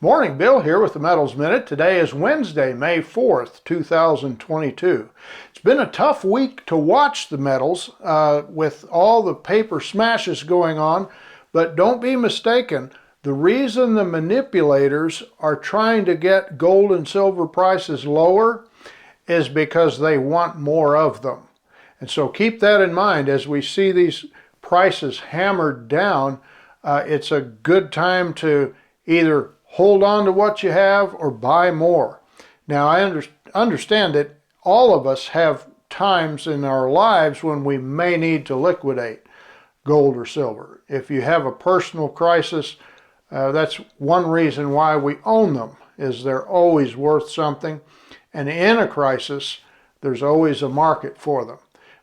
Morning, Bill here with the Metals Minute. Today is Wednesday, May 4th, 2022. It's been a tough week to watch the metals with all the paper smashes going on, but don't be mistaken. The reason the manipulators are trying to get gold and silver prices lower is because they want more of them. And so keep that in mind as we see these prices hammered down. It's a good time to either hold on to what you have or buy more. Now, I understand that all of us have times in our lives when we may need to liquidate gold or silver. If you have a personal crisis, that's one reason why we own them, is they're always worth something. And in a crisis, there's always a market for them.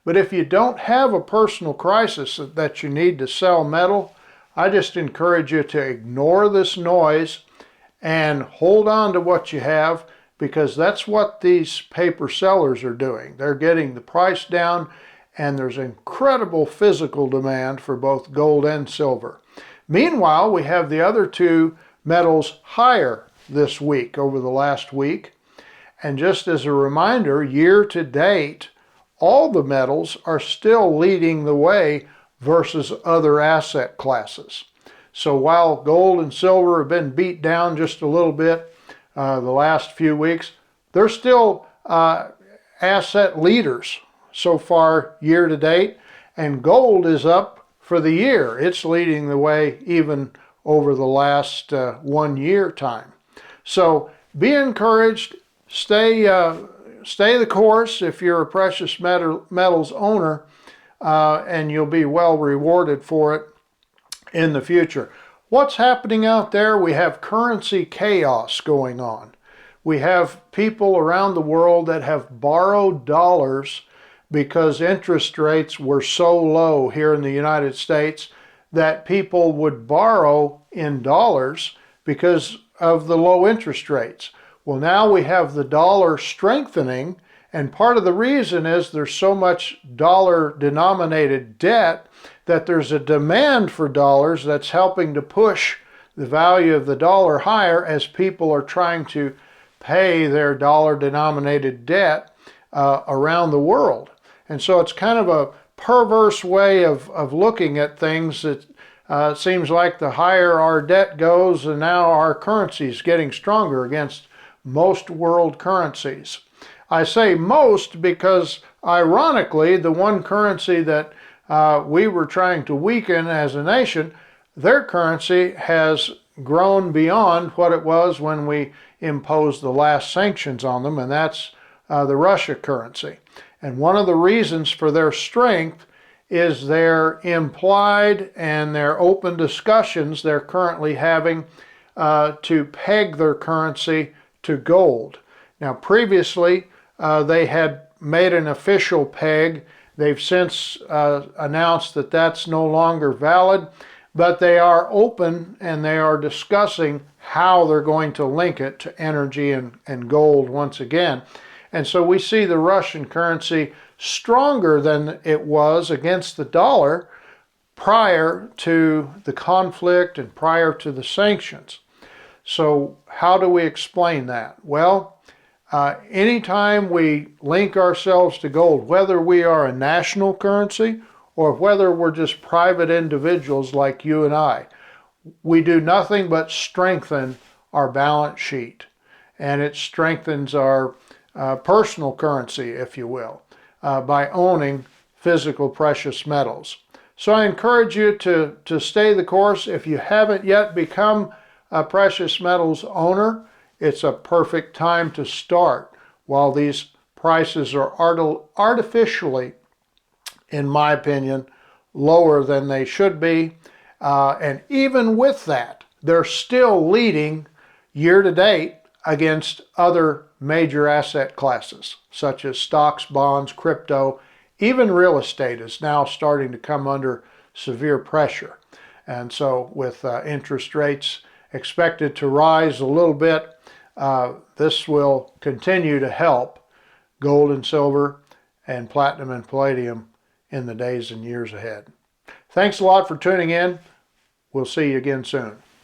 But if you don't have a personal crisis that you need to sell metal, I just encourage you to ignore this noise and hold on to what you have, because that's what these paper sellers are doing. They're getting the price down, and there's incredible physical demand for both gold and silver. Meanwhile, we have the other two metals higher this week over the last week. And just as a reminder, year to date, all the metals are still leading the way versus other asset classes. So while gold and silver have been beat down just a little bit the last few weeks, they're still asset leaders so far year to date, and gold is up for the year. It's leading the way even over the last 1 year time. So be encouraged, stay the course if you're a precious metals owner, and you'll be well rewarded for it in the future. What's happening out there? We have currency chaos going on. We have people around the world that have borrowed dollars because interest rates were so low here in the United States that people would borrow in dollars because of the low interest rates. Well, now we have the dollar strengthening, and part of the reason is there's so much dollar-denominated debt that there's a demand for dollars that's helping to push the value of the dollar higher as people are trying to pay their dollar-denominated debt around the world. And so it's kind of a perverse way of looking at things. It seems like the higher our debt goes, and now our currency is getting stronger against most world currencies. I say most because, ironically, the one currency that we were trying to weaken as a nation, their currency has grown beyond what it was when we imposed the last sanctions on them, and that's the Russia currency. And one of the reasons for their strength is their implied and their open discussions they're currently having to peg their currency to gold. Now, previously, they had made an official peg. They've since announced that that's no longer valid, but they are open and they are discussing how they're going to link it to energy and gold once again. And so we see the Russian currency stronger than it was against the dollar prior to the conflict and prior to the sanctions. So how do we explain that? Well, anytime we link ourselves to gold, whether we are a national currency or whether we're just private individuals like you and I, we do nothing but strengthen our balance sheet. And it strengthens our personal currency, if you will, by owning physical precious metals. So I encourage you to stay the course. If you haven't yet become a precious metals owner, it's a perfect time to start while these prices are artificially, in my opinion, lower than they should be. And even with that, they're still leading year to date against other major asset classes, such as stocks, bonds, crypto. Even real estate is now starting to come under severe pressure. And so with interest rates expected to rise a little bit, this will continue to help gold and silver and platinum and palladium in the days and years ahead. Thanks a lot for tuning in. We'll see you again soon.